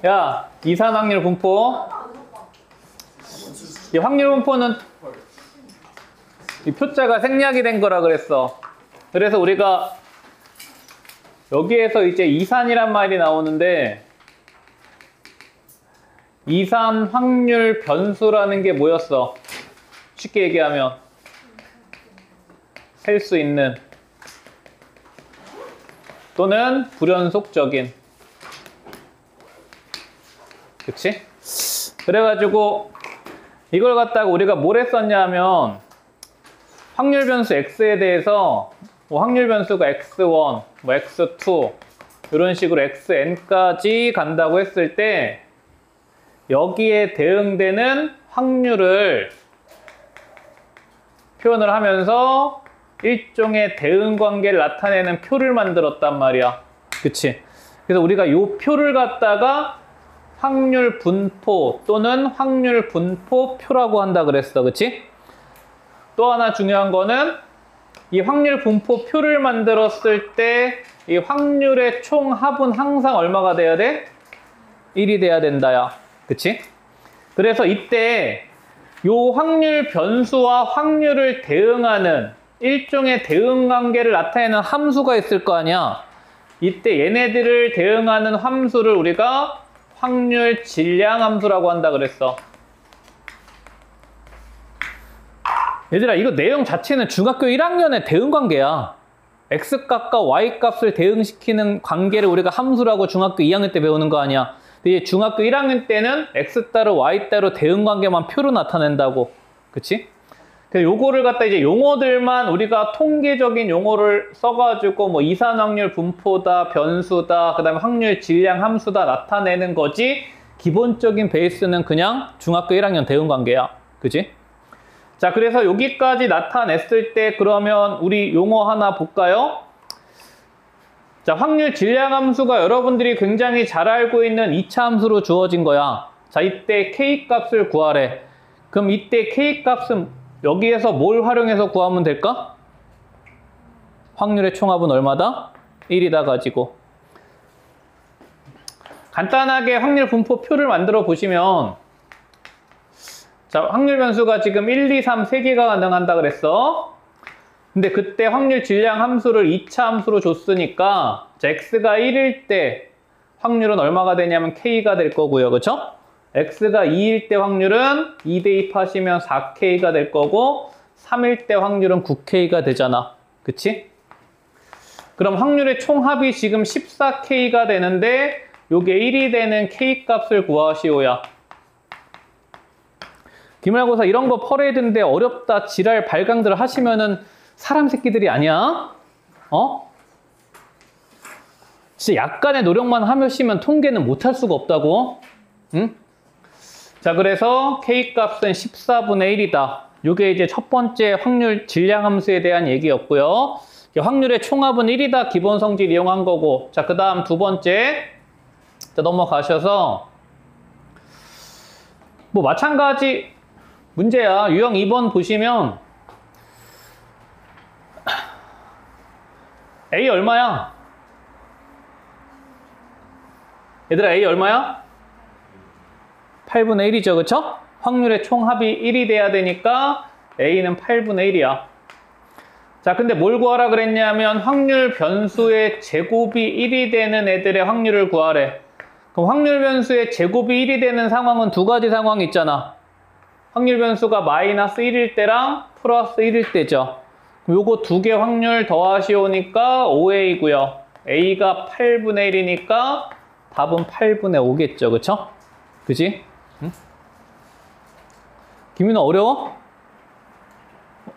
야, 이산 확률 분포. 이 확률 분포는 이 표자가 생략이 된 거라 그랬어. 그래서 우리가 여기에서 이제 이산이란 말이 나오는데, 이산 확률 변수라는 게 뭐였어? 쉽게 얘기하면 셀 수 있는 또는 불연속적인, 그치? 그래가지고 이걸 갖다가 우리가 뭘 했었냐면, 확률 변수 x에 대해서 뭐 확률 변수가 x1, 뭐 x2 이런 식으로 xn까지 간다고 했을 때 여기에 대응되는 확률을 표현을 하면서 일종의 대응 관계를 나타내는 표를 만들었단 말이야. 그치? 그래서 우리가 이 표를 갖다가 확률 분포 또는 확률 분포표라고 한다 그랬어. 그치? 또 하나 중요한 거는 이 확률 분포표를 만들었을 때 이 확률의 총합은 항상 얼마가 돼야 돼? 1이 돼야 된다야. 그치? 그래서 이때 요 확률 변수와 확률을 대응하는 일종의 대응 관계를 나타내는 함수가 있을 거 아니야. 이때 얘네들을 대응하는 함수를 우리가 확률 질량 함수라고 한다 그랬어. 얘들아, 이거 내용 자체는 중학교 1학년의 대응 관계야. X값과 Y값을 대응시키는 관계를 우리가 함수라고 중학교 2학년 때 배우는 거 아니야. 근데 중학교 1학년 때는 X 따로 Y 따로 대응 관계만 표로 나타낸다고. 그치? 그래서 요거를 갖다 이제 용어들만 우리가 통계적인 용어를 써가지고 뭐 이산 확률 분포다, 변수다, 그 다음에 확률 질량 함수다 나타내는 거지, 기본적인 베이스는 그냥 중학교 1학년 대응 관계야. 그치? 자, 그래서 여기까지 나타냈을 때 그러면 우리 용어 하나 볼까요? 자, 확률 질량 함수가 여러분들이 굉장히 잘 알고 있는 2차 함수로 주어진 거야. 자, 이때 K값을 구하래. 그럼 이때 K값은 여기에서 뭘 활용해서 구하면 될까? 확률의 총합은 얼마다? 1이다 가지고. 간단하게 확률 분포표를 만들어 보시면, 자, 확률 변수가 지금 1, 2, 3, 3개가 가능한다 그랬어. 근데 그때 확률 질량 함수를 2차 함수로 줬으니까, 자, x가 1일 때 확률은 얼마가 되냐면 k가 될 거고요. 그쵸? x가 2일 때 확률은 2 대입하시면 4k가 될 거고, 3일 때 확률은 9k가 되잖아. 그치? 그럼 확률의 총합이 지금 14k가 되는데 요게 1이 되는 k값을 구하시오야. 기말고사 이런 거 퍼레이드인데 어렵다 지랄 발광들 하시면은 사람 새끼들이 아니야. 어? 진짜 약간의 노력만 하시면 통계는 못할 수가 없다고. 응? 자, 그래서 K값은 14분의 1이다. 이게 이제 첫 번째 확률 질량 함수에 대한 얘기였고요. 확률의 총합은 1이다. 기본 성질 이용한 거고. 자, 그 다음 두 번째. 자, 넘어가셔서 뭐 마찬가지 문제야. 유형 2번 보시면 A 얼마야? 얘들아, A 얼마야? 8분의 1이죠. 그쵸? 확률의 총합이 1이 돼야 되니까 A는 8분의 1이야. 자, 근데 뭘 구하라 그랬냐면 확률 변수의 제곱이 1이 되는 애들의 확률을 구하래. 그럼 확률 변수의 제곱이 1이 되는 상황은 두 가지 상황이 있잖아. 확률 변수가 마이너스 1일 때랑 플러스 1일 때죠. 요거 두 개 확률 더하시오니까 5A고요. A가 8분의 1이니까 답은 8분의 5겠죠. 그쵸? 그지? 응? 김민호 어려워?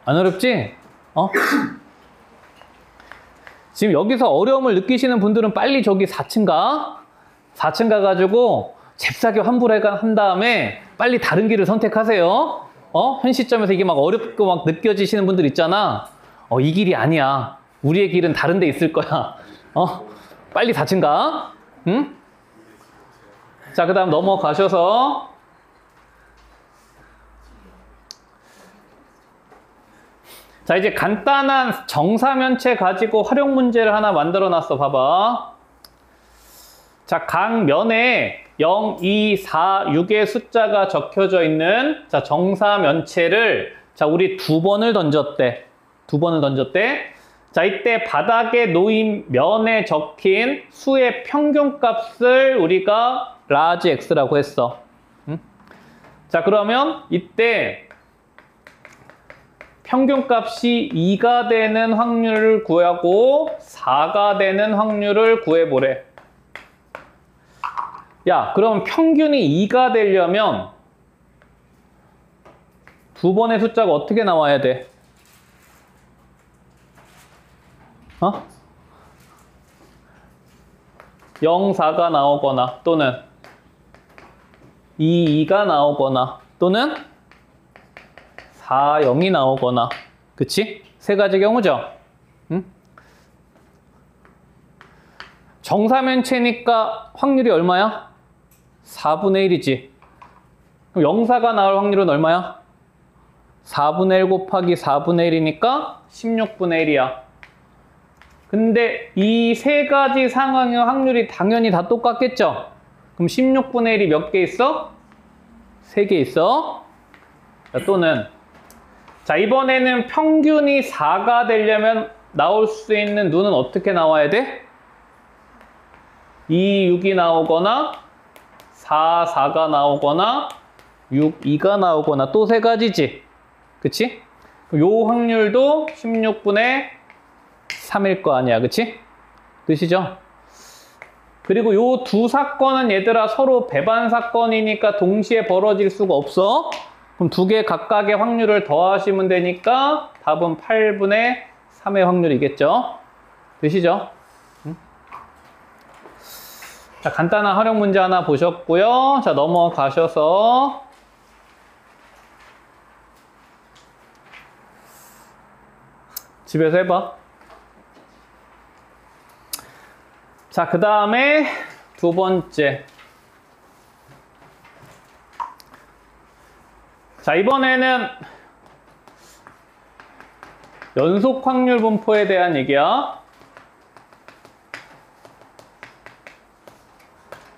안 어렵지? 어? 지금 여기서 어려움을 느끼시는 분들은 빨리 저기 4층 가. 4층 가가지고 잽싸게 환불한 다음에 빨리 다른 길을 선택하세요. 현 시점에서 이게 막 어렵고 막 느껴지시는 분들 있잖아. 이 길이 아니야. 우리의 길은 다른 데 있을 거야. 빨리 4층 가. 응? 자, 그 다음 넘어가셔서 자, 이제 간단한 정사면체 가지고 활용 문제를 하나 만들어 놨어. 봐봐. 자, 각 면에 0, 2, 4, 6의 숫자가 적혀져 있는 자, 정사면체를 자, 우리 2번을 던졌대. 2번을 던졌대. 자, 이때 바닥에 놓인 면에 적힌 수의 평균값을 우리가 라지 x라고 했어. 자, 그러면 이때 평균값이 2가 되는 확률을 구하고 4가 되는 확률을 구해보래. 야, 그럼 평균이 2가 되려면 2번의 숫자가 어떻게 나와야 돼? 0, 4가 나오거나 또는 2, 2가 나오거나 또는 4, 0이 나오거나. 그치? 세 가지 경우죠. 응? 정사면체니까 확률이 얼마야? 4분의 1이지. 그럼 0, 4가 나올 확률은 얼마야? 4분의 1 곱하기 4분의 1이니까 16분의 1이야. 근데 이 세 가지 상황의 확률이 당연히 다 똑같겠죠? 그럼 16분의 1이 몇 개 있어? 3개 있어. 자, 또는 자, 이번에는 평균이 4가 되려면 나올 수 있는 누는 어떻게 나와야 돼? 2, 6이 나오거나 4, 4가 나오거나 6, 2가 나오거나 또 세 가지지. 그치? 요 확률도 16분의 3일 거 아니야. 그치? 되시죠? 그리고 요 두 사건은 얘들아 서로 배반 사건이니까 동시에 벌어질 수가 없어. 그럼 두 개 각각의 확률을 더하시면 되니까 답은 8분의 3의 확률이겠죠? 되시죠? 자, 간단한 활용 문제 하나 보셨고요. 자, 넘어가셔서 집에서 해봐. 자, 그 다음에 두 번째. 자, 이번에는 연속 확률 분포에 대한 얘기야.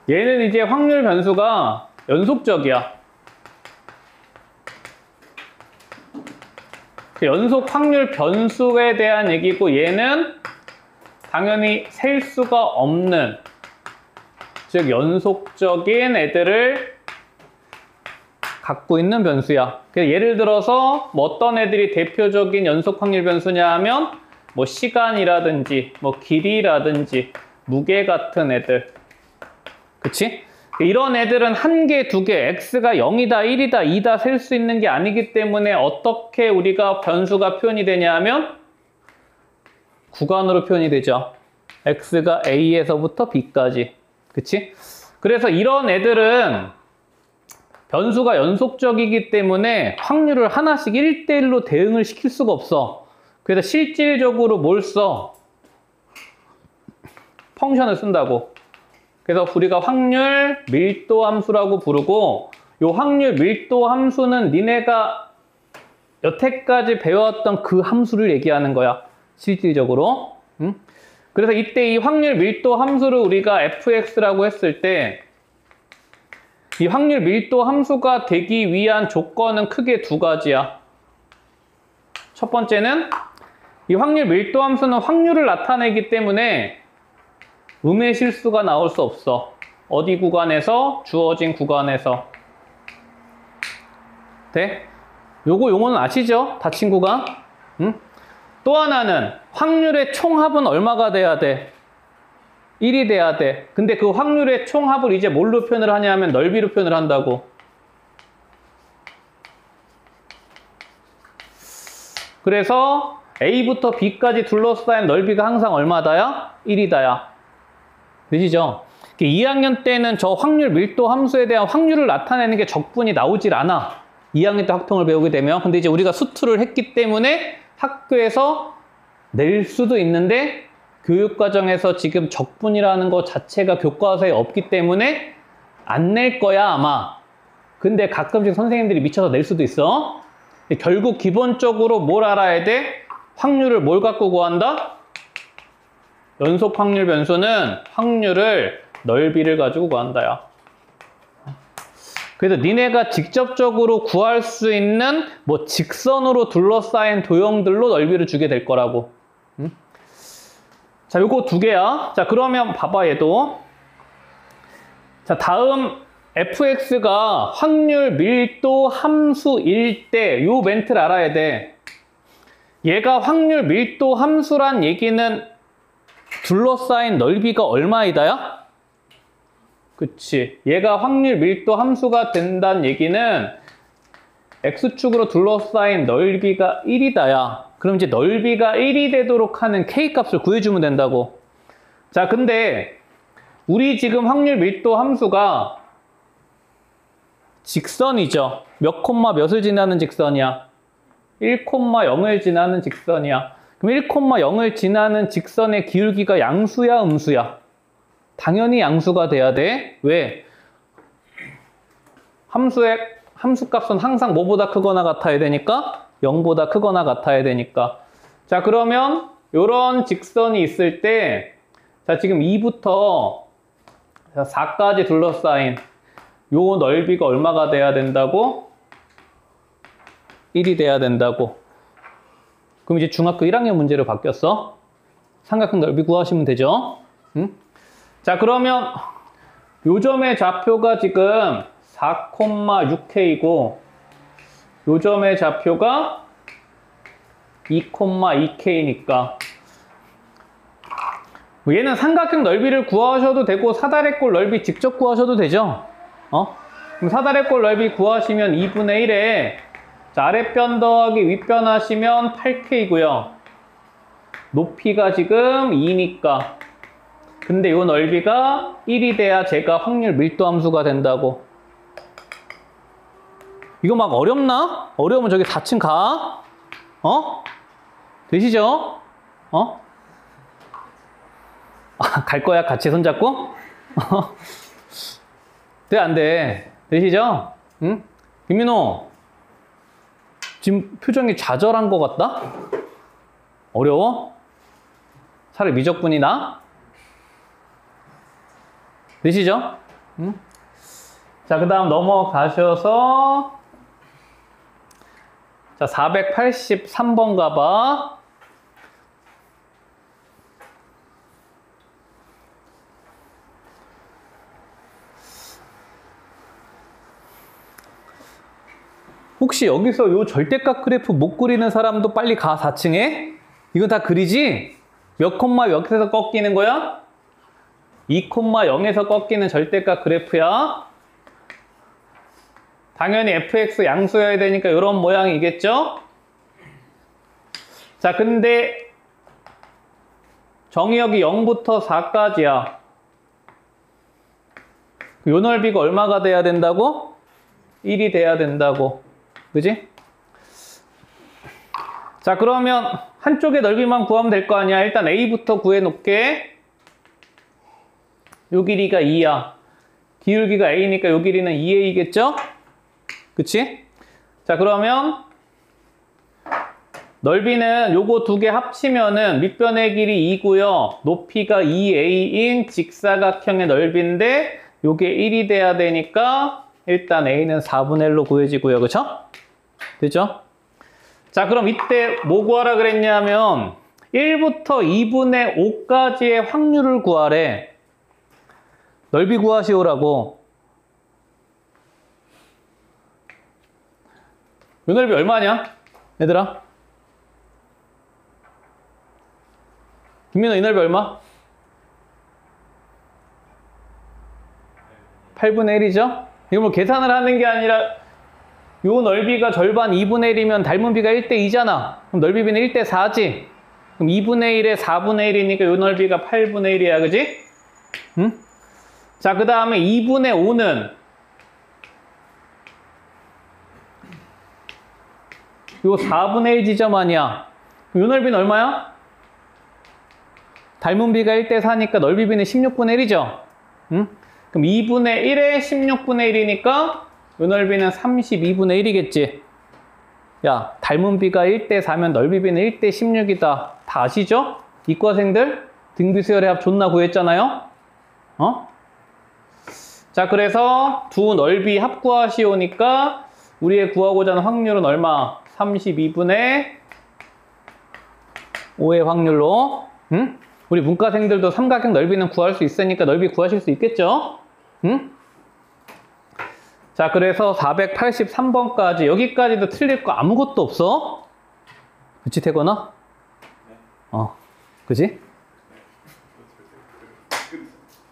얘는 이제 확률 변수가 연속적이야. 연속 확률 변수에 대한 얘기고, 얘는 당연히 셀 수가 없는, 즉 연속적인 애들을 갖고 있는 변수야. 예를 들어서 뭐 어떤 애들이 대표적인 연속 확률 변수냐 하면 뭐 시간이라든지 뭐 길이라든지 무게 같은 애들. 그치? 이런 애들은 한 개, 두 개, x가 0이다, 1이다, 2다 셀 수 있는 게 아니기 때문에 어떻게 우리가 변수가 표현이 되냐 하면 구간으로 표현이 되죠. x가 a에서부터 b까지. 그치? 그래서 이런 애들은 변수가 연속적이기 때문에 확률을 하나씩 1대1로 대응을 시킬 수가 없어. 그래서 실질적으로 뭘 써? 펑션을 쓴다고. 그래서 우리가 확률 밀도 함수라고 부르고, 요 확률 밀도 함수는 니네가 여태까지 배웠던 그 함수를 얘기하는 거야. 실질적으로. 그래서 이때 이 확률 밀도 함수를 우리가 fx라고 했을 때, 이 확률 밀도 함수가 되기 위한 조건은 크게 두 가지야. 첫 번째는 이 확률 밀도 함수는 확률을 나타내기 때문에 음의 실수가 나올 수 없어. 어디 구간에서? 주어진 구간에서. 돼? 요거 용어는 아시죠? 다 친구가? 응? 또 하나는 확률의 총합은 얼마가 돼야 돼? 1이 돼야 돼. 근데 그 확률의 총합을 이제 뭘로 표현을 하냐면 넓이로 표현을 한다고. 그래서 A부터 B까지 둘러싸인 넓이가 항상 얼마다야? 1이다야. 되시죠? 2학년 때는 저 확률 밀도 함수에 대한 확률을 나타내는 게 적분이 나오질 않아. 2학년 때 확통을 배우게 되면. 근데 이제 우리가 수투를 했기 때문에 학교에서 낼 수도 있는데 교육과정에서 지금 적분이라는 것 자체가 교과서에 없기 때문에 안 낼 거야 아마. 근데 가끔씩 선생님들이 미쳐서 낼 수도 있어. 결국 기본적으로 뭘 알아야 돼? 확률을 뭘 갖고 구한다? 연속 확률 변수는 확률을 넓이를 가지고 구한다야. 그래서 니네가 직접적으로 구할 수 있는 뭐 직선으로 둘러싸인 도형들로 넓이를 주게 될 거라고. 자, 요거 두 개야. 자, 그러면 봐봐, 얘도. 자, 다음 fx가 확률 밀도 함수일 때 요 멘트를 알아야 돼. 얘가 확률 밀도 함수란 얘기는 둘러싸인 넓이가 얼마이다야? 그치. 얘가 확률 밀도 함수가 된다는 얘기는 x축으로 둘러싸인 넓이가 1이다야. 그럼 이제 넓이가 1이 되도록 하는 k값을 구해주면 된다고. 자, 근데 우리 지금 확률 밀도 함수가 직선이죠. 몇 콤마 몇을 지나는 직선이야? 1,0을 지나는 직선이야. 그럼 1,0을 지나는 직선의 기울기가 양수야, 음수야? 당연히 양수가 돼야 돼. 왜? 함수값은 항상 뭐보다 크거나 같아야 되니까? 0보다 크거나 같아야 되니까. 자, 그러면 이런 직선이 있을 때, 자, 지금 2부터 4까지 둘러싸인 요 넓이가 얼마가 돼야 된다고? 1이 돼야 된다고. 그럼 이제 중학교 1학년 문제로 바뀌었어. 삼각형 넓이 구하시면 되죠. 응? 자, 그러면 요점의 좌표가 지금 4,6k이고 요점의 좌표가 2,2k니까 얘는 삼각형 넓이를 구하셔도 되고 사다리꼴 넓이 직접 구하셔도 되죠. 그럼 사다리꼴 넓이 구하시면 2분의 1에 자, 아랫변 더하기 윗변 하시면 8k이고요. 높이가 지금 2니까. 근데 이 넓이가 1이 돼야 제가 확률 밀도 함수가 된다고. 이거 막 어렵나? 어려우면 저기 4층 가. 되시죠? 갈 거야? 같이 손잡고? 돼, 안 돼? 되시죠? 응? 김민호, 지금 표정이 좌절한 것 같다? 어려워? 차라리 미적분이 나? 되시죠? 응? 자, 그 다음 넘어가셔서 자, 483번 가봐. 혹시 여기서 요 절대값 그래프 못 그리는 사람도 빨리 가, 4층에? 이건 다 그리지? 몇 콤마 몇에서 꺾이는 거야? 2,0에서 꺾이는 절대값 그래프야. 당연히 fx 양수여야 되니까 이런 모양이겠죠? 자, 근데 정의역이 0부터 4까지야. 요 넓이가 얼마가 돼야 된다고? 1이 돼야 된다고. 그지? 자, 그러면 한쪽의 넓이만 구하면 될 거 아니야. 일단 A부터 구해놓게. 요 길이가 2야. 기울기가 A니까 요 길이는 2A겠죠? 그치? 자, 그러면 넓이는 요거 두 개 합치면은 밑변의 길이 2고요. 높이가 2A인 직사각형의 넓이인데 요게 1이 돼야 되니까 일단 A는 4분의 1로 구해지고요. 그쵸? 되죠? 자, 그럼 이때 뭐 구하라 그랬냐면 1부터 2분의 5까지의 확률을 구하래. 넓이 구하시오라고. 요 넓이 얼마냐? 얘들아? 김민호, 이 넓이 얼마? 8분의 1이죠? 이거 뭐 계산을 하는 게 아니라 요 넓이가 절반 2분의 1이면 닮은 비가 1대 2잖아. 그럼 넓이 비는 1대 4지? 그럼 2분의 1에 4분의 1이니까 요 넓이가 8분의 1이야. 그지? 응? 자, 그 다음에 2분의 5는 요 4분의 1 지점 아니야. 요 넓이는 얼마야? 닮은 비가 1대 4니까 넓이 비는 16분의 1이죠? 응? 그럼 2분의 1에 16분의 1이니까 요 넓이는 32분의 1이겠지? 야, 닮은 비가 1대 4면 넓이 비는 1대 16이다. 다 아시죠? 이과생들 등비수열의 합 존나 구했잖아요. 자, 그래서 두 넓이 합 구하시오니까 우리의 구하고자 하는 확률은 얼마? 32분의 5의 확률로. 응? 우리 문과생들도 삼각형 넓이는 구할 수 있으니까 넓이 구하실 수 있겠죠? 응? 자, 그래서 483번까지 여기까지도 틀릴 거 아무것도 없어? 그치, 태건아? 그치?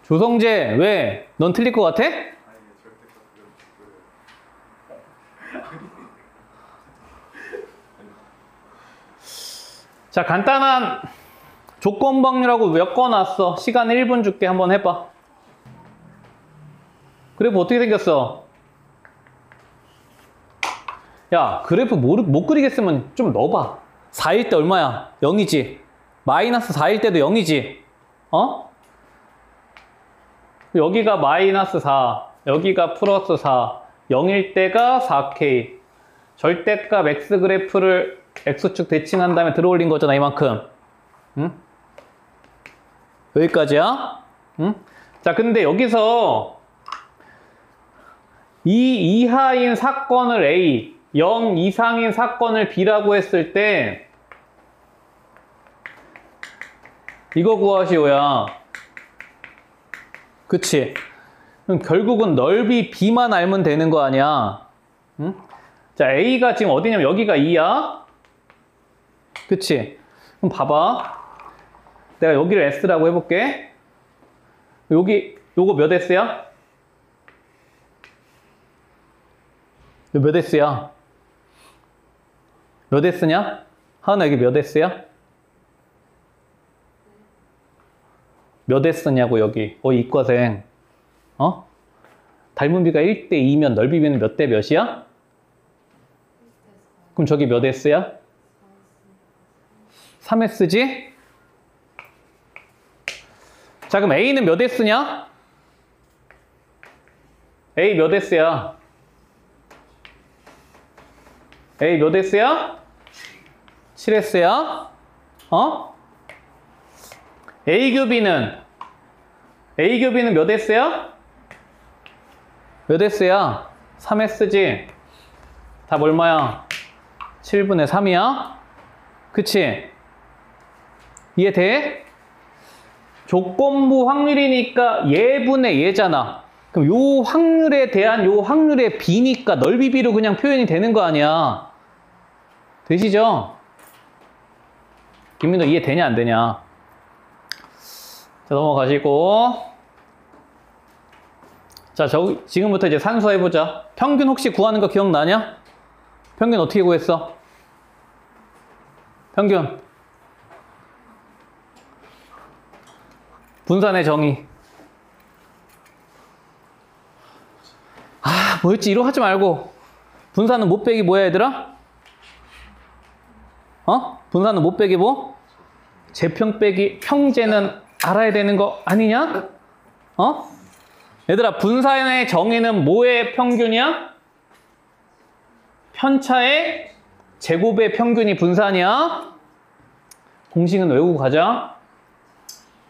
조성재, 왜? 넌 틀릴 것 같아? 자, 간단한 조건방류라고 엮어놨어. 시간 1분 줄게. 한번 해봐. 그래프 어떻게 생겼어? 야, 그래프 못 그리겠으면 좀 넣어봐. 4일 때 얼마야? 0이지. 마이너스 4일 때도 0이지. 여기가 마이너스 4, 여기가 플러스 4, 0일 때가 4K. 절대값 X 그래프를 X축 대칭한 다음에 들어올린 거잖아, 이만큼. 응? 여기까지야. 응? 자, 근데 여기서 이 이하인 사건을 A, 0 이상인 사건을 B라고 했을 때 이거 구하시오야. 그치? 그럼 결국은 넓이 B만 알면 되는 거 아니야? 응? 자, A가 지금 어디냐면 여기가 2야. 그치? 그럼 봐봐. 내가 여기를 S라고 해볼게. 여기, 요거 몇 S야? 이거 몇 S야? 몇 S냐? 하은아, 여기 몇 S야? 몇 S냐고, 여기. 이과생. 닮은 비가 1대 2면 넓이 비는 몇 대 몇이야? 그럼 저기 몇 S야? 3S지? 자, 그럼 A는 몇 S냐? A 몇 S야? A 몇 S야? 7S야? A 교비는 몇 S야? 몇 S야? 3S지? 답 얼마야? 7분의 3이야? 그치? 이해돼? 조건부 확률이니까 얘분의 얘잖아. 그럼 요 확률에 대한 요 확률의 B니까 넓이 B로 그냥 표현이 되는 거 아니야. 되시죠? 김민호 이해되냐 안 되냐? 자, 넘어가시고. 자, 지금부터 이제 산수해보자. 평균 혹시 구하는 거 기억나냐? 평균 어떻게 구했어? 평균. 분산의 정의. 뭐였지? 이러 하지 말고. 분산은 못 빼기 뭐야, 얘들아? 분산은 못 빼기 뭐? 제평 빼기 평제는 알아야 되는 거 아니냐? 얘들아, 분산의 정의는 뭐의 평균이야? 편차의 제곱의 평균이 분산이야. 공식은 외우고 가자.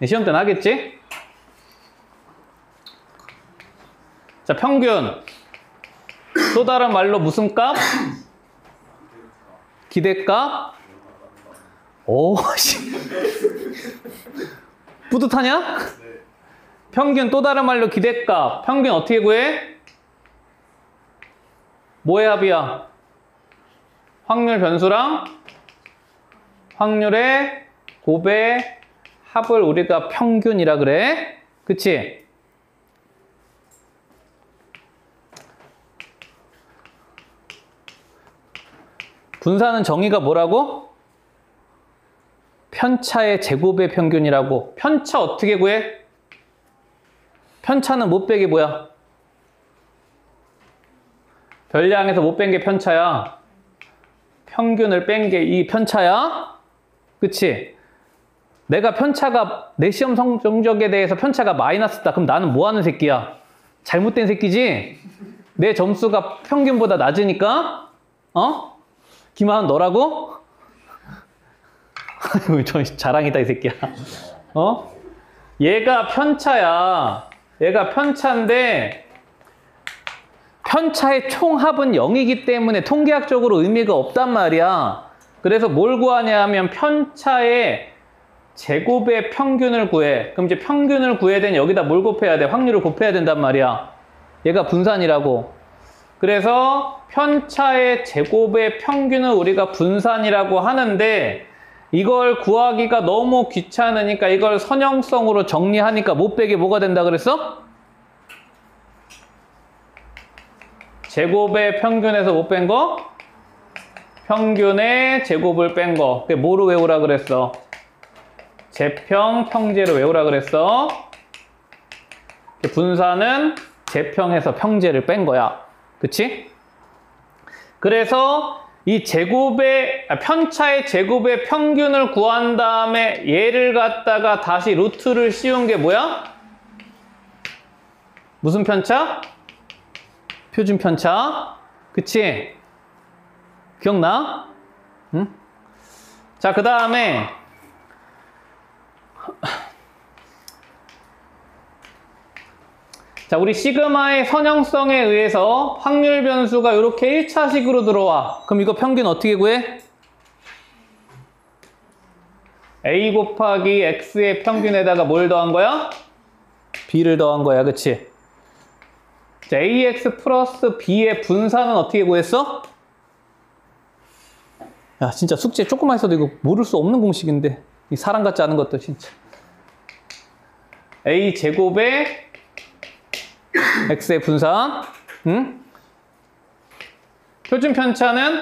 시험 때는 하겠지? 자, 평균. 또 다른 말로 무슨 값? 기대값? 씨. 뿌듯하냐? 평균 또 다른 말로 기대값. 평균 어떻게 구해? 뭐의 합이야? 확률 변수랑 확률의 곱의 합을 우리가 평균이라 그래. 그치? 분산은 정의가 뭐라고? 편차의 제곱의 평균이라고. 편차 어떻게 구해? 편차는 못 빼기 뭐야? 별량에서 못 뺀 게 편차야. 평균을 뺀 게 이 편차야. 그치? 내가 편차가 내 시험 성적에 대해서 편차가 마이너스다. 그럼 나는 뭐 하는 새끼야? 잘못된 새끼지? 내 점수가 평균보다 낮으니까 기만 너라고? 저 자랑이다 이 새끼야. 어? 얘가 편차야. 얘가 편차인데 편차의 총합은 0이기 때문에 통계학적으로 의미가 없단 말이야. 그래서 뭘 구하냐 하면 편차의 제곱의 평균을 구해. 그럼 이제 평균을 구해야 되니 여기다 뭘 곱해야 돼? 확률을 곱해야 된단 말이야. 얘가 분산이라고. 그래서 편차의 제곱의 평균을 우리가 분산이라고 하는데 이걸 구하기가 너무 귀찮으니까 이걸 선형성으로 정리하니까 못 빼기 뭐가 된다 그랬어? 제곱의 평균에서 못 뺀 거? 평균의 제곱을 뺀 거. 그게 뭐로 외우라 그랬어? 제평, 평제로 외우라 그랬어. 분산은 제평에서 평제를 뺀 거야. 그치? 그래서 이 편차의 제곱의 평균을 구한 다음에 얘를 갖다가 다시 루트를 씌운 게 뭐야? 무슨 편차? 표준 편차. 그치? 기억나? 응? 자, 그 다음에 자, 우리 시그마의 선형성에 의해서 확률 변수가 이렇게 1차식으로 들어와. 그럼 이거 평균 어떻게 구해? A 곱하기 X의 평균에다가 뭘 더한 거야? B를 더한 거야. 그치? 자, AX 플러스 B의 분산은 어떻게 구했어? 야, 진짜 숙제 조금만 했어도 이거 모를 수 없는 공식인데. 이 사람 같지 않은 것도 진짜. A 제곱에 X의 분산. 응? 표준 편차는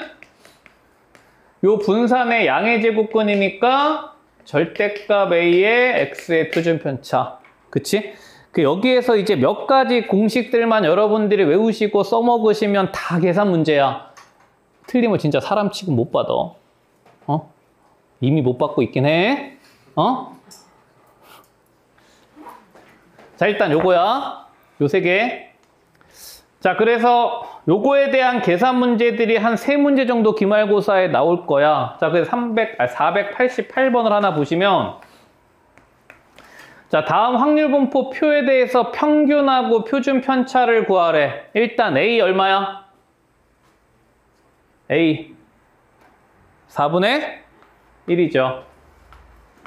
요 분산의 양의 제곱근이니까 절대값 A의 X의 표준 편차. 그치? 여기에서 이제 몇 가지 공식들만 여러분들이 외우시고 써먹으시면 다 계산 문제야. 틀리면 진짜 사람 취급 못 받아. 어? 이미 못 받고 있긴 해. 어? 자, 일단 요거야. 요 세 개. 자, 그래서 요거에 대한 계산 문제들이 한 3문제 정도 기말고사에 나올 거야. 자, 그래서 488번을 하나 보시면, 자, 다음 확률분포 표에 대해서 평균하고 표준 편차를 구하래. 일단 A 얼마야? A 4분의 1이죠.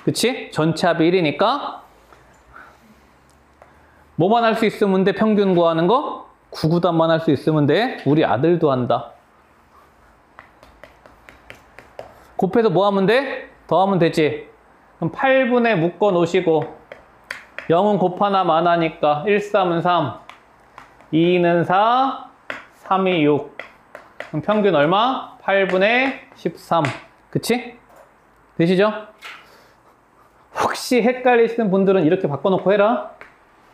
그치? 전체 합이 1이니까 뭐만 할 수 있으면 돼? 평균 구하는 거? 구구단만 할 수 있으면 돼? 우리 아들도 한다. 곱해서 뭐 하면 돼? 더하면 되지. 그럼 8분의 묶어 놓으시고 0은 곱하나 마나니까 1, 3은 3, 2는 4, 3이 6. 그럼 평균 얼마? 8분의 13. 그치? 되시죠? 혹시 헷갈리시는 분들은 이렇게 바꿔놓고 해라.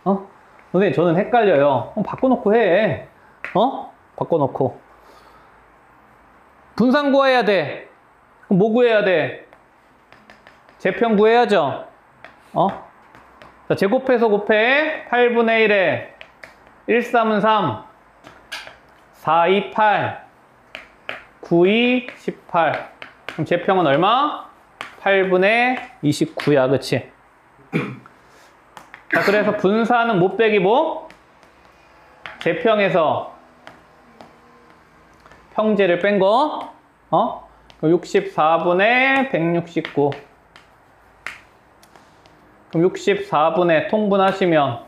어? 선생님, 저는 헷갈려요. 바꿔놓고 해. 어? 바꿔놓고. 분산 구해야 돼. 그럼 뭐 구해야 돼? 제평 구해야죠. 어? 자, 제곱해서 곱해. 8분의 1에 1, 3은 3, 4, 2, 8, 9, 2, 18. 그럼 제평은 얼마? 8분의 29야. 그치? 자, 그래서 분산은 못 빼기 뭐? 제평에서 평제를 뺀 거. 어? 64분의 169. 그럼 64분의 통분하시면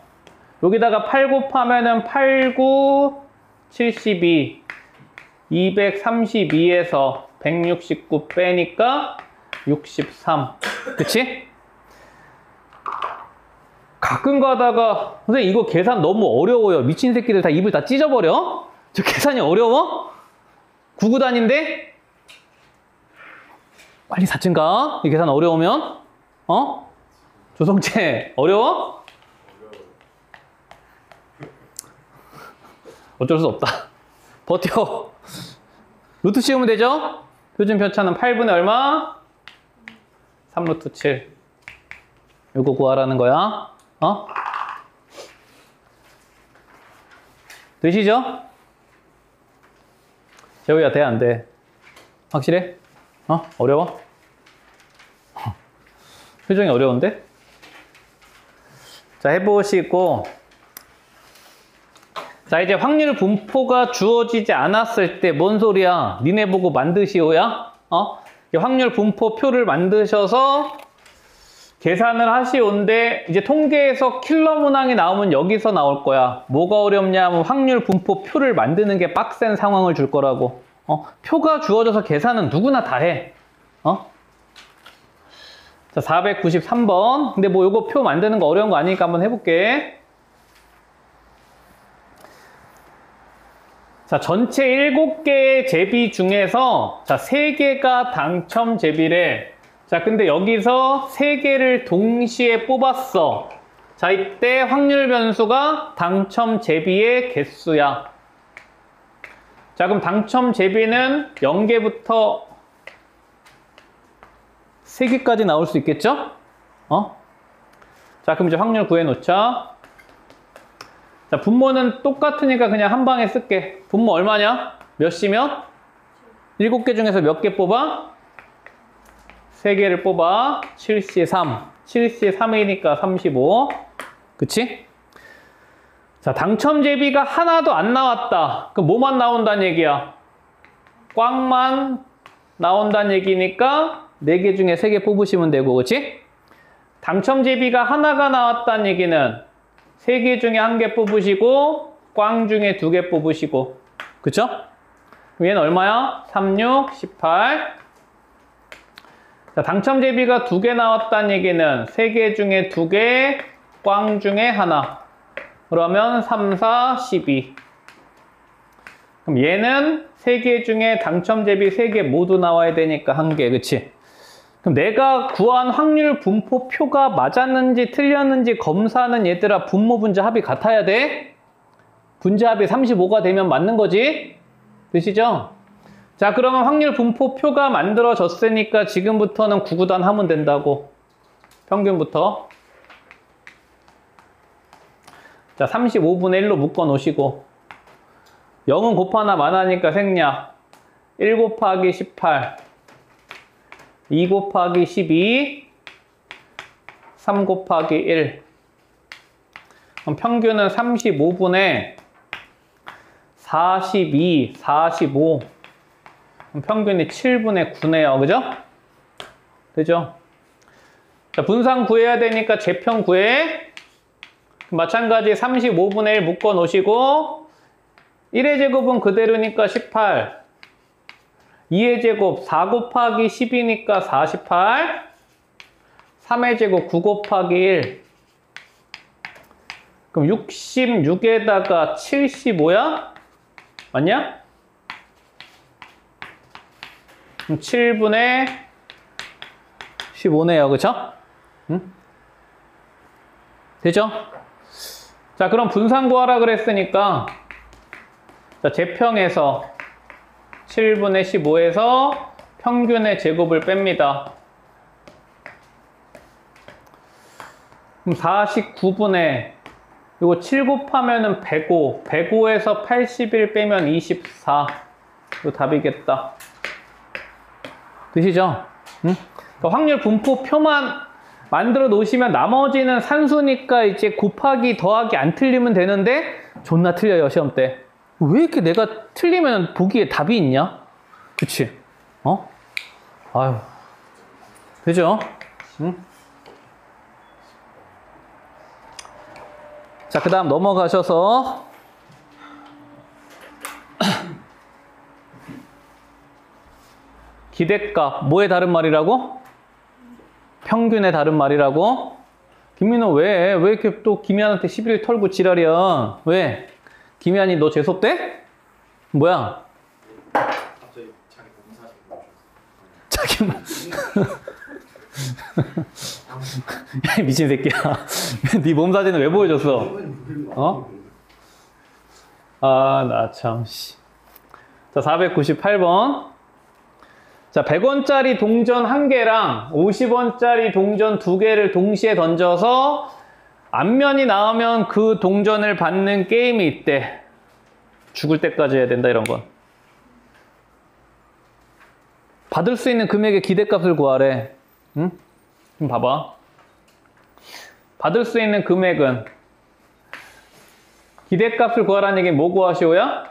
여기다가 8 곱하면은 8, 9, 72. 232에서 169 빼니까 63. 그치? 가끔 가다가 선생님 이거 계산 너무 어려워요. 미친 새끼들 다 입을 다 찢어버려? 저 계산이 어려워? 구구단인데? 빨리 4층 가. 이 계산 어려우면. 어? 조성재 어려워? 어쩔 수 없다. 버텨. 루트 씌우면 되죠? 표준 편차는 8분의 얼마? 3루트 7. 이거 구하라는 거야. 어? 되시죠? 재호야, 돼, 안 돼? 확실해? 어려워? 표정이 어려운데? 자, 해보시고. 자, 이제 확률 분포가 주어지지 않았을 때 뭔 소리야? 니네 보고 만드시오야? 확률 분포 표를 만드셔서 계산을 하시온데 이제 통계에서 킬러 문항이 나오면 여기서 나올 거야. 뭐가 어렵냐면 확률 분포 표를 만드는 게 빡센 상황을 줄 거라고. 표가 주어져서 계산은 누구나 다 해. 자, 493번. 근데 뭐 요거 표 만드는 거 어려운 거 아니니까 한번 해볼게. 자, 전체 7개의 제비 중에서 자, 3개가 당첨 제비래. 자, 근데 여기서 3개를 동시에 뽑았어. 자, 이때 확률 변수가 당첨 제비의 개수야. 자, 그럼 당첨 제비는 0개부터 3개까지 나올 수 있겠죠? 자, 그럼 이제 확률 구해놓자. 자, 분모는 똑같으니까 그냥 한 방에 쓸게. 분모 얼마냐? 몇 시면? 7개 중에서 몇 개 뽑아? 3개를 뽑아. 7시 3. 7시 3이니까 35. 그치? 자, 당첨 제비가 하나도 안 나왔다. 그럼 뭐만 나온다는 얘기야? 꽝만 나온다는 얘기니까 4개 중에 3개 뽑으시면 되고, 그치? 당첨 제비가 하나가 나왔다는 얘기는 3개 중에 1개 뽑으시고 꽝 중에 2개 뽑으시고, 그쵸? 얘는 얼마야? 36, 18. 자, 당첨 제비가 2개 나왔다는 얘기는 3개 중에 2개, 꽝 중에 하나. 그러면 3, 4, 12. 그럼 얘는 3개 중에 당첨 제비 3개 모두 나와야 되니까 1개, 그치? 그럼 내가 구한 확률 분포 표가 맞았는지 틀렸는지 검사하는 얘들아, 분모 분자 합이 같아야 돼? 분자 합이 35가 되면 맞는 거지? 되시죠? 자, 그러면 확률 분포 표가 만들어졌으니까 지금부터는 구구단 하면 된다고. 평균부터. 자, 35분의 1로 묶어 놓으시고 0은 곱하나 마나니까 생략. 1 곱하기 18, 2 곱하기 12, 3 곱하기 1. 그럼 평균은 35분의 42, 45. 그럼 평균이 7분의 9네요. 그죠? 되죠? 자, 분산 구해야 되니까 제평 구해. 마찬가지 35분의 1 묶어 놓으시고 1의 제곱은 그대로니까 18. 2의 제곱 4 곱하기 10이니까 48. 3의 제곱 9 곱하기 1. 그럼 66에다가 75야? 맞냐? 그럼 7분의 15네요. 그쵸? 응? 되죠? 자, 그럼 분산 구하라 그랬으니까 자, 제평에서 7분의 15에서 평균의 제곱을 뺍니다. 그럼 49분의 이거 7 곱하면은 105. 105에서 81 빼면 24. 이거 답이겠다. 되시죠? 응? 그러니까 확률 분포 표만 만들어 놓으시면 나머지는 산수니까 이제 곱하기 더하기 안 틀리면 되는데 존나 틀려요, 시험 때. 왜 이렇게 내가 틀리면 보기에 답이 있냐? 그치? 아유. 되죠? 응? 자, 그 다음 넘어가셔서 기대값, 뭐의 다른 말이라고? 평균의 다른 말이라고? 김민호 왜 이렇게 또 김희안한테 시비를 털고 지랄이야? 왜? 김희안이 너 재수없대? 뭐야? 갑자기 자기 몸사진 보여줬어. 자기 미친 새끼야. 네 몸 사진을 왜 보여줬어? 아, 나 참, 씨. 자, 498번. 자, 100원짜리 동전 1개랑 50원짜리 동전 2개를 동시에 던져서 앞면이 나오면 그 동전을 받는 게임이 있대. 죽을 때까지 해야 된다, 이런 건. 받을 수 있는 금액의 기대값을 구하래. 응? 좀 봐봐. 받을 수 있는 금액은 기대값을 구하라는 얘기는 뭐 구하시오야?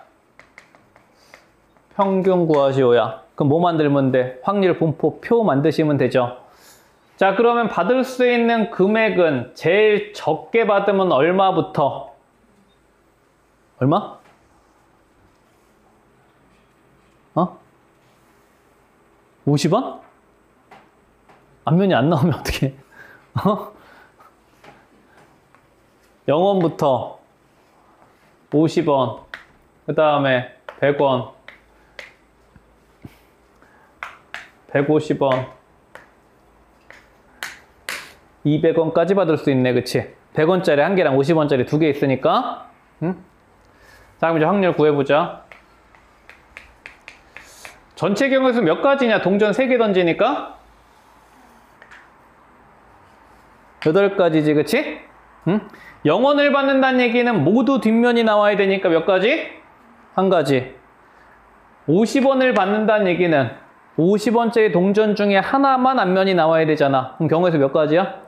평균 구하시오야. 그럼 뭐 만들면 돼? 확률 분포 표 만드시면 되죠. 자, 그러면 받을 수 있는 금액은 제일 적게 받으면 얼마부터? 얼마? 50원? 앞면이 안 나오면 어떡해? 0원부터 50원, 그 다음에 100원, 150원, 200원까지 받을 수 있네, 그치? 100원짜리 한 개랑 50원짜리 두 개 있으니까. 응? 자, 그럼 이제 확률 구해보자. 전체 경우에서 몇 가지냐? 동전 3개 던지니까? 8가지지, 그치? 응? 0원을 받는다는 얘기는 모두 뒷면이 나와야 되니까 몇 가지? 한 가지. 50원을 받는다는 얘기는 50원짜리 동전 중에 하나만 앞면이 나와야 되잖아. 그럼 경우에서 몇 가지야?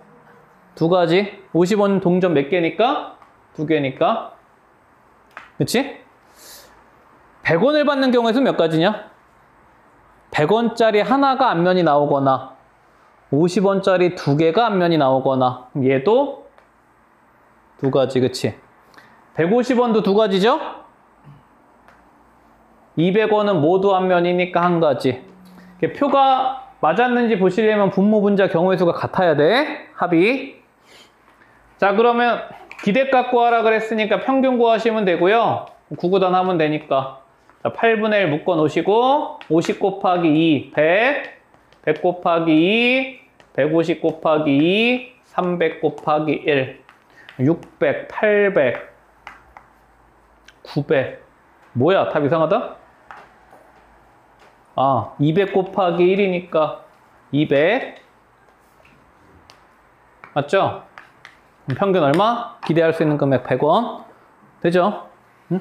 2가지. 50원 동전 몇 개니까? 2개니까. 그치? 100원을 받는 경우에서 몇 가지냐? 100원짜리 하나가 앞면이 나오거나 50원짜리 2개가 앞면이 나오거나 얘도 2가지, 그치? 150원도 2가지죠? 200원은 모두 앞면이니까 1가지. 표가 맞았는지 보시려면 분모, 분자, 경우의 수가 같아야 돼. 합이. 자, 그러면 기대값 구하라 그랬으니까 평균 구하시면 되고요. 구구단 하면 되니까. 자, 8분의 1 묶어 놓으시고 50 곱하기 2, 100, 100 곱하기 2, 150 곱하기 2, 300 곱하기 1, 600, 800, 900. 뭐야, 답 이상하다? 200 곱하기 1이니까 200. 맞죠? 평균 얼마? 기대할 수 있는 금액 100원. 되죠? 응?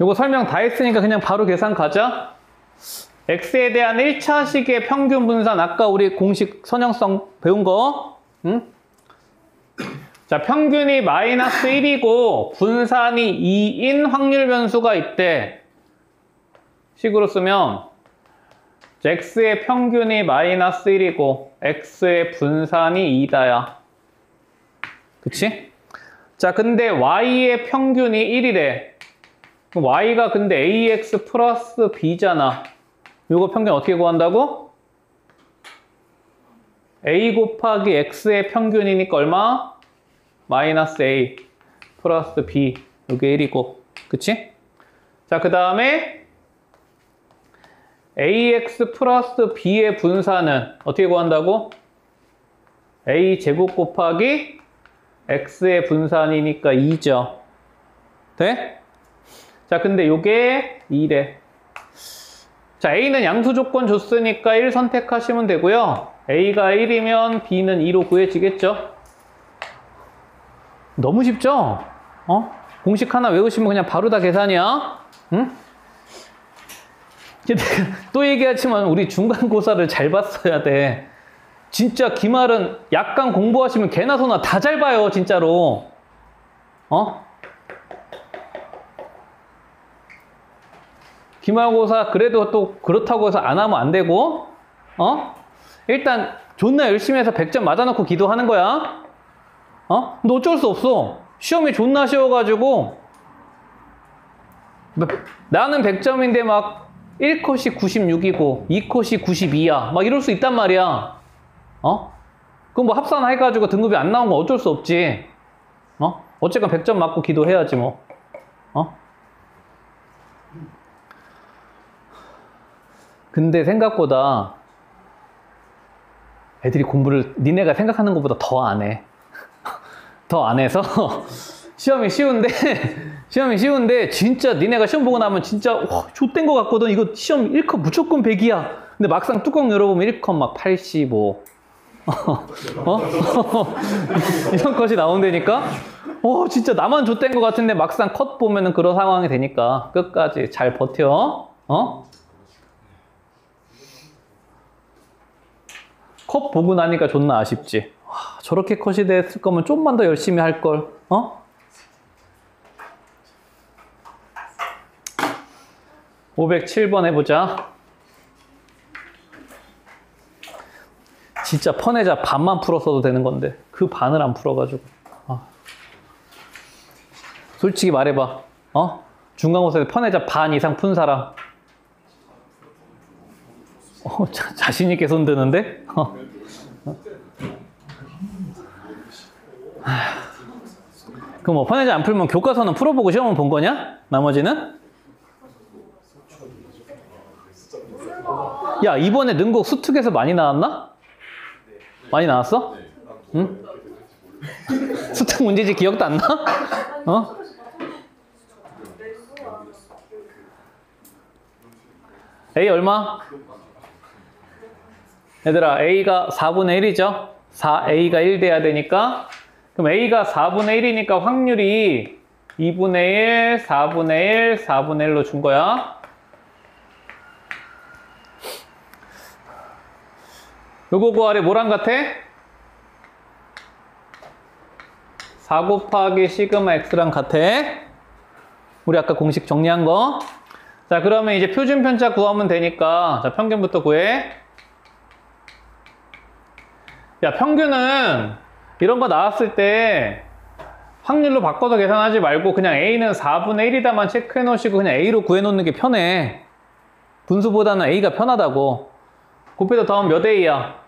요거 설명 다 했으니까 그냥 바로 계산 가자. x에 대한 1차식의 평균 분산, 아까 우리 공식 선형성 배운 거. 응? 자, 평균이 마이너스 1이고 분산이 2인 확률 변수가 있대. 식으로 쓰면 x의 평균이 마이너스 1이고 x의 분산이 2다야. 그치? 자, 근데 y의 평균이 1이래. y가 근데 ax 플러스 b잖아. 요거 평균 어떻게 구한다고? a 곱하기 x의 평균이니까 얼마? 마이너스 a 플러스 b. 요게 1이고. 그치? 자, 그 다음에 ax 플러스 b의 분산은 어떻게 구한다고? a 제곱 곱하기 x의 분산이니까 2죠. 돼? 자, 근데 요게 2래. 자, a는 양수 조건 줬으니까 1 선택하시면 되고요. a가 1이면 b는 2로 구해지겠죠? 너무 쉽죠? 공식 하나 외우시면 그냥 바로 다 계산이야. 응? 또 얘기하지만 우리 중간고사를 잘 봤어야 돼. 진짜 기말은 약간 공부하시면 개나 소나 다 잘 봐요, 진짜로. 기말고사 그래도 또 그렇다고 해서 안 하면 안 되고, 일단 존나 열심히 해서 100점 맞아놓고 기도하는 거야. 근데 어쩔 수 없어. 시험이 존나 쉬워가지고 나는 100점인데 막 1컷이 96이고 2컷이 92야. 막 이럴 수 있단 말이야. 그럼 뭐 합산해가지고 등급이 안 나온 건 어쩔 수 없지. 어쨌건 100점 맞고 기도해야지 뭐. 근데 생각보다 애들이 공부를 니네가 생각하는 것보다 더 안 해. 더 안 해서 시험이 쉬운데 진짜 니네가 시험 보고 나면 진짜 와, 좆된 것 같거든. 이거 시험 1컷 무조건 100이야. 근데 막상 뚜껑 열어보면 1컷 막 85, 어? 이런 컷이 나온다니까? 진짜 나만 좆된 것 같은데 막상 컷 보면은 그런 상황이 되니까 끝까지 잘 버텨. 컷 보고 나니까 존나 아쉽지. 와, 저렇게 컷이 됐을 거면 좀만 더 열심히 할 걸. 507번 해보자. 진짜 펀해자 반만 풀었어도 되는 건데 그 반을 안 풀어가지고. 솔직히 말해봐. 중간고사에서 펀해자 반 이상 푼 사람. 자신 있게 손 드는데? 그럼 뭐 펀해자 안 풀면 교과서는 풀어보고 시험은 본 거냐? 나머지는? 야, 이번에 능곡 수특에서 많이 나왔나? 많이 나왔어? 응? 수특 문제지 기억도 안 나? A 얼마? 얘들아, A가 4분의 1이죠? 4A가 1 돼야 되니까. 그럼 A가 4분의 1이니까 확률이 2분의 1, 4분의 1, 4분의 1로 준 거야. 요거 구하래 뭐랑 같아? 4 곱하기 시그마 x랑 같아. 우리 아까 공식 정리한 거. 자, 그러면 이제 표준 편차 구하면 되니까, 자, 평균부터 구해. 야, 평균은 이런 거 나왔을 때 확률로 바꿔서 계산하지 말고 그냥 A는 4분의 1이다만 체크해 놓으시고 그냥 A로 구해 놓는 게 편해. 분수보다는 A가 편하다고. 곱해서 더하면 몇 A야?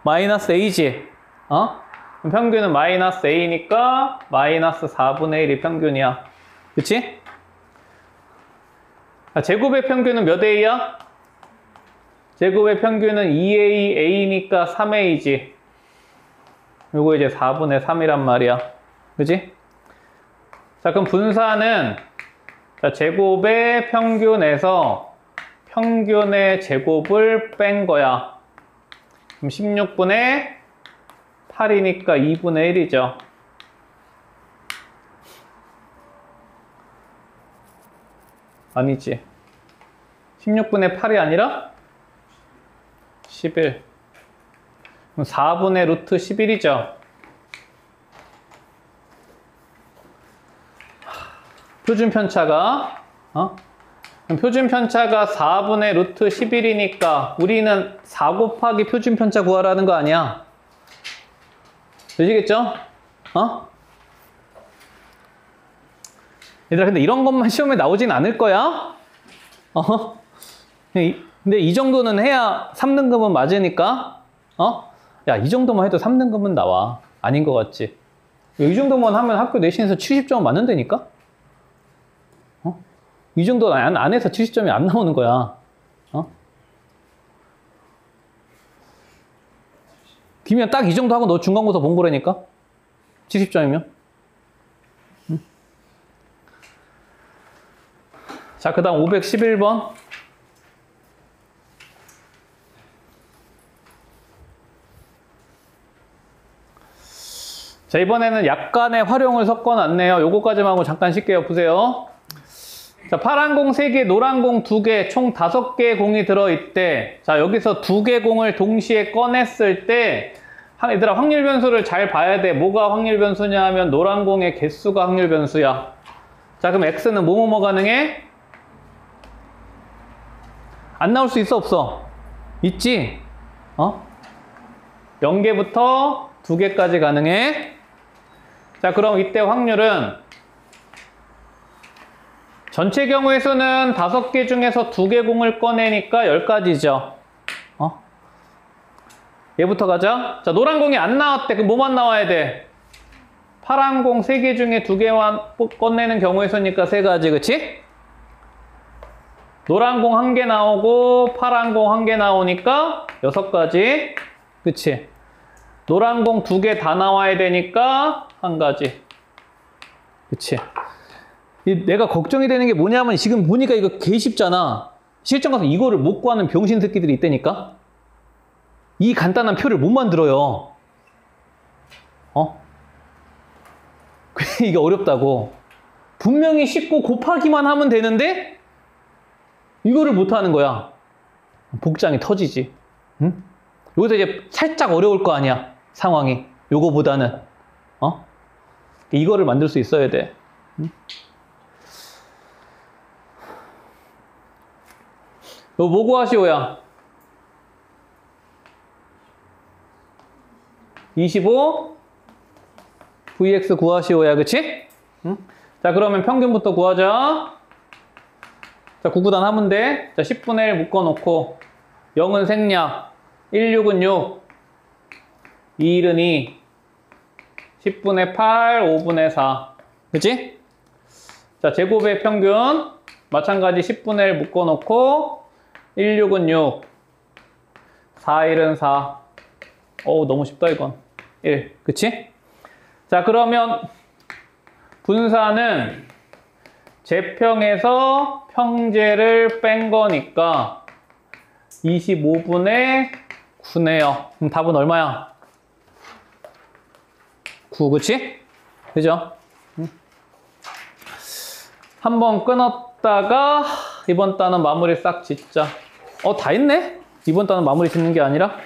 마이너스 A지. 그럼 평균은 마이너스 A니까 마이너스 4분의 1이 평균이야. 그치? 제곱의 평균은 몇 A야? 제곱의 평균은 2A, A니까 3A지. 요거 이제 4분의 3이란 말이야. 그치? 자, 그럼 분사는 자, 제곱의 평균에서 평균의 제곱을 뺀 거야. 그럼 16분의 8이니까 2분의 1이죠. 아니지. 16분의 8이 아니라 11. 그럼 4분의 루트 11이죠. 표준 편차가 그럼 표준 편차가 4분의 루트 11이니까 우리는 4 곱하기 표준 편차 구하라는 거 아니야? 되시겠죠? 얘들아, 근데 이런 것만 시험에 나오진 않을 거야? 근데 이 정도는 해야 3등급은 맞으니까, 야, 이 정도만 해도 3등급은 나와. 아닌 것 같지? 이 정도만 하면 학교 내신에서 70점 맞는다니까? 이 정도 안에서 70점이 안 나오는 거야. 기면 딱 이 정도 하고 너 중간고사 본 거라니까? 70점이면. 자, 그 다음 511번. 자, 이번에는 약간의 활용을 섞어놨네요. 요거까지만 하고 잠깐 쉴게요. 보세요. 자, 파란 공 3개, 노란 공 2개, 총 5개의 공이 들어있대. 자, 여기서 2개 공을 동시에 꺼냈을 때, 얘들아, 확률 변수를 잘 봐야 돼. 뭐가 확률 변수냐 하면 노란 공의 개수가 확률 변수야. 자, 그럼 X는 뭐뭐뭐 가능해? 안 나올 수 있어, 없어? 있지? 0개부터 2개까지 가능해. 자, 그럼 이때 확률은 전체 경우의 수는 5개 중에서 2개 공을 꺼내니까 10가지죠. 얘부터 가자. 자, 노란 공이 안 나왔대. 그럼 뭐만 나와야 돼? 파란 공 3개 중에 2개만 꺼내는 경우의 수니까 3가지, 그치? 노란 공 1개 나오고 파란 공 1개 나오니까 6가지, 그치? 노란 공 2개 다 나와야 되니까 1가지, 그치? 내가 걱정이 되는 게 뭐냐면 지금 보니까 이거 개 쉽잖아. 실전 가서 이거를 못 구하는 병신 새끼들이 있다니까? 이 간단한 표를 못 만들어요. 어? 이게 어렵다고. 분명히 씻고 곱하기만 하면 되는데 이거를 못 하는 거야. 복장이 터지지. 응? 여기서 이제 살짝 어려울 거 아니야. 상황이. 요거보다는. 어? 이거를 만들 수 있어야 돼. 응? 이거 뭐 구하시오야? 25 vx 구하시오야, 그치? 응? 자, 그러면 평균부터 구하자. 자, 구구단 하면 돼. 자, 10분의 1 묶어놓고 0은 생략, 1, 6은 6, 2, 1은 2, 10분의 8, 5분의 4. 그치? 자, 제곱의 평균 마찬가지 10분의 1 묶어놓고 1, 6은 6, 4, 1은 4. 어우, 너무 쉽다 이건. 1. 그치? 자, 그러면 분사는 제평에서 평제를 뺀 거니까 25분의 9네요. 그럼 답은 얼마야? 9, 그치? 그죠? 한번 끊었다가 이번 단은 마무리 싹 짓자. 다 했네? 이번 단은 마무리 짓는 게 아니라?